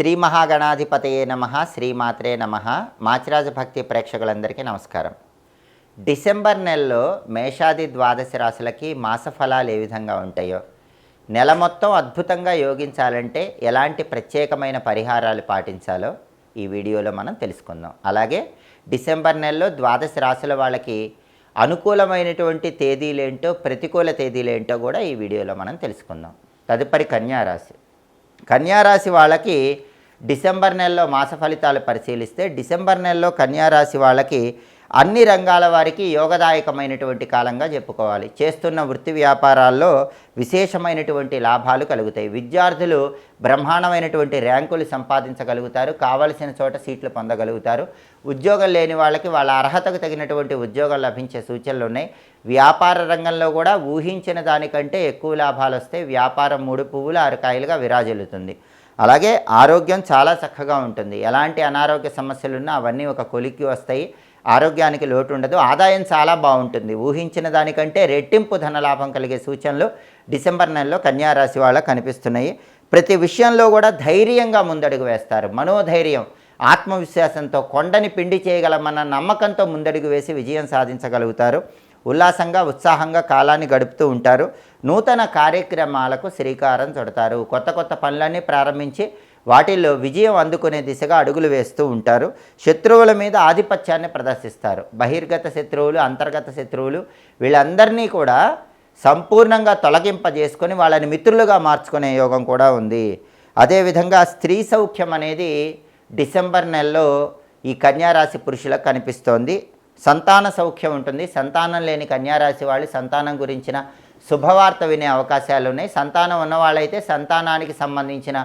శ్రీ మహాగణాధిపతయే నమః, శ్రీమాత్రే నమః. మాచిరాజ భక్తి ప్రేక్షకులందరికీ నమస్కారం. డిసెంబర్ నెలలో మేషాది ద్వాదశ రాశులకి మాస ఫలాలు ఏ విధంగా ఉంటాయో, నెల మొత్తం అద్భుతంగా యోగించాలంటే ఎలాంటి ప్రత్యేకమైన పరిహారాలు పాటించాలో ఈ వీడియోలో మనం తెలుసుకుందాం. అలాగే డిసెంబర్ నెలలో ద్వాదశ రాశుల వాళ్ళకి అనుకూలమైనటువంటి తేదీలేంటో, ప్రతికూల తేదీలేంటో కూడా ఈ వీడియోలో మనం తెలుసుకుందాం. తదుపరి కన్యారాశి. కన్యారాశి వాళ్ళకి డిసెంబర్ నెలలో మాస ఫలితాలు పరిశీలిస్తే, డిసెంబర్ నెలలో కన్యారాశి వాళ్ళకి అన్ని రంగాల వారికి యోగదాయకమైనటువంటి కాలంగా చెప్పుకోవాలి. చేస్తున్న వృత్తి వ్యాపారాల్లో విశేషమైనటువంటి లాభాలు కలుగుతాయి. విద్యార్థులు బ్రహ్మాండమైనటువంటి ర్యాంకులు సంపాదించగలుగుతారు, కావలసిన చోట సీట్లు పొందగలుగుతారు. ఉద్యోగం లేని వాళ్ళకి వాళ్ళ అర్హతకు తగినటువంటి ఉద్యోగం లభించే సూచనలు ఉన్నాయి. వ్యాపార రంగంలో కూడా ఊహించిన దానికంటే ఎక్కువ లాభాలు వస్తాయి. వ్యాపారం 3 పువ్వులు 6 కాయలుగా విరాజిల్లుతుంది. అలాగే ఆరోగ్యం చాలా చక్కగా ఉంటుంది. ఎలాంటి అనారోగ్య సమస్యలున్నా అవన్నీ ఒక కొలిక్కి వస్తాయి. ఆరోగ్యానికి లోటు ఉండదు. ఆదాయం చాలా బాగుంటుంది. ఊహించిన దానికంటే రెట్టింపు ధనలాభం కలిగే సూచనలు డిసెంబర్ నెలలో కన్యారాశి వాళ్ళకు కనిపిస్తున్నాయి. ప్రతి విషయంలో కూడా ధైర్యంగా ముందడుగు వేస్తారు. మనోధైర్యం, ఆత్మవిశ్వాసంతో కొండని పిండి చేయగలమన్న నమ్మకంతో ముందడుగు వేసి విజయం సాధించగలుగుతారు. ఉల్లాసంగా ఉత్సాహంగా కాలాన్ని గడుపుతూ ఉంటారు. నూతన కార్యక్రమాలకు శ్రీకారం చుడతారు. కొత్త కొత్త పనులన్నీ ప్రారంభించి వాటిల్లో విజయం అందుకునే దిశగా అడుగులు వేస్తూ ఉంటారు. శత్రువుల మీద ఆధిపత్యాన్ని ప్రదర్శిస్తారు. బహిర్గత శత్రువులు, అంతర్గత శత్రువులు వీళ్ళందరినీ కూడా సంపూర్ణంగా తొలగింపజేసుకొని వాళ్ళని మిత్రులుగా మార్చుకునే యోగం కూడా ఉంది. అదేవిధంగా స్త్రీ సౌఖ్యం అనేది డిసెంబర్ నెలలో ఈ కన్యారాశి పురుషులకు కనిపిస్తోంది. సంతాన సౌఖ్యం ఉంటుంది. సంతానం లేని కన్యారాశి వాళ్ళు సంతానం గురించిన శుభవార్త వినే అవకాశాలు ఉన్నాయి. సంతానం ఉన్నవాళ్ళైతే సంతానానికి సంబంధించిన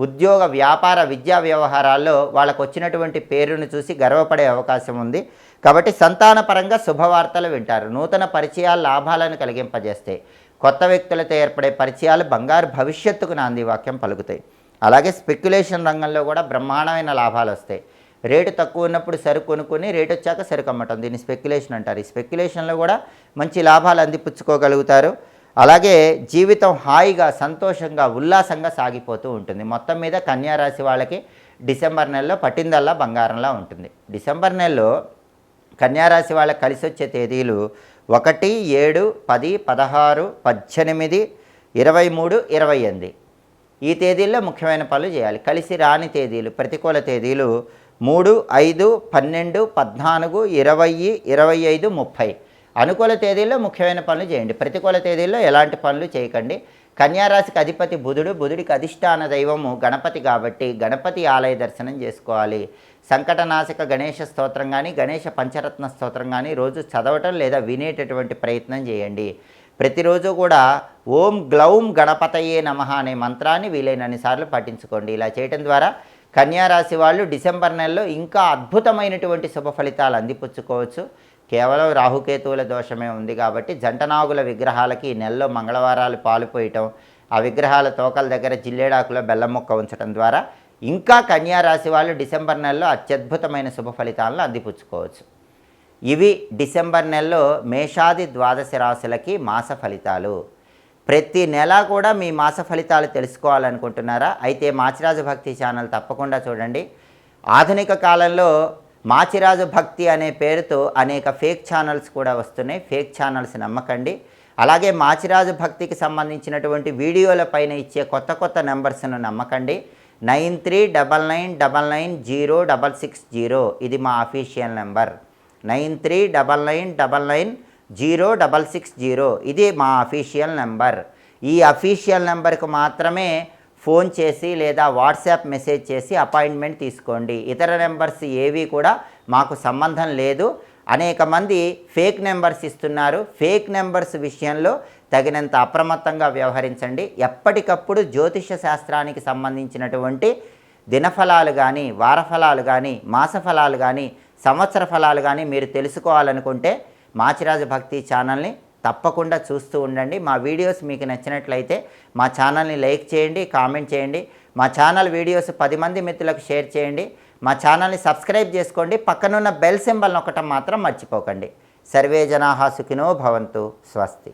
ఉద్యోగ, వ్యాపార, విద్యా వ్యవహారాల్లో వాళ్ళకు వచ్చినటువంటి పేరును చూసి గర్వపడే అవకాశం ఉంది. కాబట్టి సంతానపరంగా శుభవార్తలు వింటారు. నూతన పరిచయాలు లాభాలను కలిగింపజేస్తాయి. కొత్త వ్యక్తులతో ఏర్పడే పరిచయాలు బంగారు భవిష్యత్తుకు నాంది వాక్యం పలుకుతాయి. అలాగే స్పెక్యులేషన్ రంగంలో కూడా బ్రహ్మాండమైన లాభాలు వస్తాయి. రేటు తక్కువ ఉన్నప్పుడు సరుకు కొనుక్కొని రేటు వచ్చాక సరుకు అమ్మటం, దీన్ని స్పెక్యులేషన్ అంటారు. ఈ స్పెక్యులేషన్లో కూడా మంచి లాభాలు అందిపుచ్చుకోగలుగుతారు. అలాగే జీవితం హాయిగా, సంతోషంగా, ఉల్లాసంగా సాగిపోతూ ఉంటుంది. మొత్తం మీద కన్యారాశి వాళ్ళకి డిసెంబర్ నెలలో పట్టిందల్లా బంగారంలా ఉంటుంది. డిసెంబర్ నెలలో కన్యారాశి వాళ్ళకి కలిసి వచ్చే తేదీలు 1, 7, 10, 16, 18, 23, 28. ఈ తేదీల్లో ముఖ్యమైన పనులు చేయాలి. కలిసి రాని తేదీలు, ప్రతికూల తేదీలు 3, 5, 12, 14, 20, 25, 30. అనుకూల తేదీల్లో ముఖ్యమైన పనులు చేయండి. ప్రతికూల తేదీల్లో ఎలాంటి పనులు చేయకండి. కన్యారాశికి అధిపతి బుధుడు. బుధుడికి అధిష్టాన దైవము గణపతి కాబట్టి గణపతి ఆలయ దర్శనం చేసుకోవాలి. సంకటనాశక గణేష స్తోత్రం కానీ, గణేష పంచరత్న స్తోత్రం కానీ రోజు చదవటం లేదా వినేటటువంటి ప్రయత్నం చేయండి. ప్రతిరోజు కూడా ఓం గ్లౌం గణపతయే నమః అనే మంత్రాన్ని వీలైనన్ని సార్లు పఠించుకోండి. ఇలా చేయడం ద్వారా కన్యారాశి వాళ్ళు డిసెంబర్ నెలలో ఇంకా అద్భుతమైనటువంటి శుభ ఫలితాలు అందిపుచ్చుకోవచ్చు. కేవలం రాహుకేతువుల దోషమే ఉంది కాబట్టి జంటనాగుల విగ్రహాలకి ఈ నెలలో మంగళవారాలు పాలు పోయటం, ఆ విగ్రహాల తోకల దగ్గర జిల్లేడాకులో బెల్లం ముక్క ఉంచడం ద్వారా ఇంకా కన్యారాశి వాళ్ళు డిసెంబర్ నెలలో అత్యద్భుతమైన శుభ ఫలితాలను అందిపుచ్చుకోవచ్చు. ఇవి డిసెంబర్ నెలలో మేషాది ద్వాదశ రాశులకి మాస ఫలితాలు. ప్రతి నెల కూడా మీ మాస ఫలితాలు తెలుసుకోవాలనుకుంటున్నారా? అయితే మాచిరాజు భక్తి ఛానల్ తప్పకుండా చూడండి. ఆధునిక కాలంలో మాచిరాజు భక్తి అనే పేరుతో అనేక ఫేక్ ఛానల్స్ కూడా వస్తున్నాయి. ఫేక్ ఛానల్స్ నమ్మకండి. అలాగే మాచిరాజు భక్తికి సంబంధించినటువంటి వీడియోల పైన ఇచ్చే కొత్త కొత్త నెంబర్స్ను నమ్మకండి. 9399906660 ఇది మా అఫీషియల్ నెంబర్. 9399906660 ఇది మా అఫీషియల్ నెంబర్. ఈ అఫీషియల్ నెంబర్కు మాత్రమే ఫోన్ చేసి లేదా వాట్సాప్ మెసేజ్ చేసి అపాయింట్మెంట్ తీసుకోండి. ఇతర నెంబర్స్ ఏవి కూడా మాకు సంబంధం లేదు. అనేక మంది ఫేక్ నెంబర్స్ ఇస్తున్నారు. ఫేక్ నెంబర్స్ విషయంలో తగినంత అప్రమత్తంగా వ్యవహరించండి. ఎప్పటికప్పుడు జ్యోతిష శాస్త్రానికి సంబంధించినటువంటి దినఫలాలు కానీ, వారఫలాలు కానీ, మాస ఫలాలు కానీ, సంవత్సర ఫలాలు కానీ మీరు తెలుసుకోవాలనుకుంటే మాచిరాజు భక్తి ఛానల్ని తప్పకుండా చూస్తూ ఉండండి. మా వీడియోస్ మీకు నచ్చినట్లయితే మా ఛానల్ని లైక్ చేయండి, కామెంట్ చేయండి. మా ఛానల్ వీడియోస్ 10 మంది మిత్రులకు షేర్ చేయండి. మా ఛానల్ని సబ్స్క్రైబ్ చేసుకోండి. పక్కనున్న బెల్ సింబల్ నొక్కటం మాత్రం మర్చిపోకండి. సర్వే జనాః సుఖినో భవంతు. స్వస్తి.